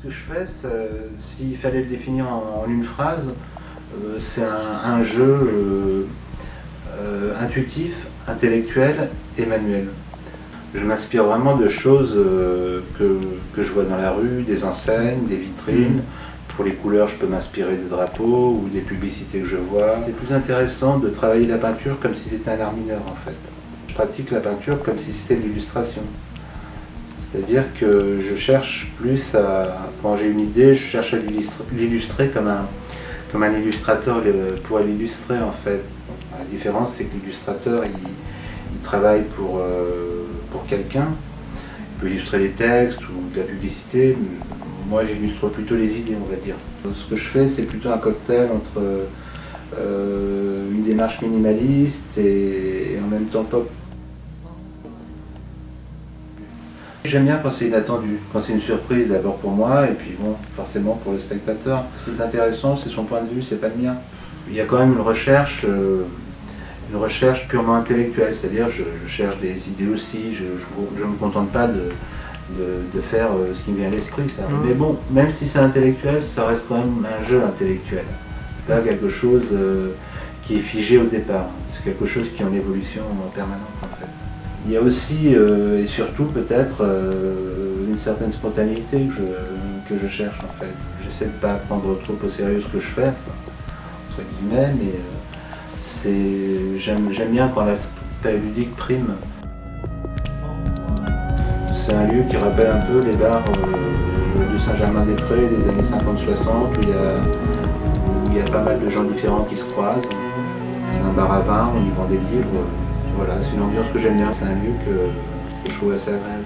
que je fais, s'il fallait le définir en une phrase, c'est un jeu intuitif, intellectuel et manuel. Je m'inspire vraiment de choses que je vois dans la rue, des enseignes, des vitrines. Pour les couleurs, je peux m'inspirer des drapeaux ou des publicités que je vois. C'est plus intéressant de travailler la peinture comme si c'était un art mineur en fait. Je pratique la peinture comme si c'était de l'illustration. C'est-à-dire que je cherche plus à, quand j'ai une idée, je cherche à l'illustrer comme un illustrateur pourrait l'illustrer en fait. La différence c'est que l'illustrateur il travaille pour quelqu'un, il peut illustrer des textes ou de la publicité. Moi j'illustre plutôt les idées on va dire. Ce que je fais c'est plutôt un cocktail entre une démarche minimaliste et en même temps pop. J'aime bien quand c'est inattendu, quand c'est une surprise d'abord pour moi et puis bon, forcément pour le spectateur. Ce qui est intéressant, c'est son point de vue, c'est pas le mien. Il y a quand même une recherche purement intellectuelle, c'est-à-dire je cherche des idées aussi, je ne me contente pas de faire ce qui me vient à l'esprit. Mais bon, même si c'est intellectuel, ça reste quand même un jeu intellectuel. C'est pas quelque chose qui est figé au départ, c'est quelque chose qui est en évolution permanente en fait. Il y a aussi et surtout peut-être une certaine spontanéité que je cherche en fait. J'essaie de ne pas prendre trop au sérieux ce que je fais, entre guillemets, mais j'aime bien quand l'aspect ludique prime. C'est un lieu qui rappelle un peu les bars de Saint-Germain-des-Prés des années 50-60 où il y a pas mal de gens différents qui se croisent. C'est un bar à vin, on y vend des livres. Voilà, c'est une ambiance que j'aime bien, c'est un lieu que je trouve assez agréable.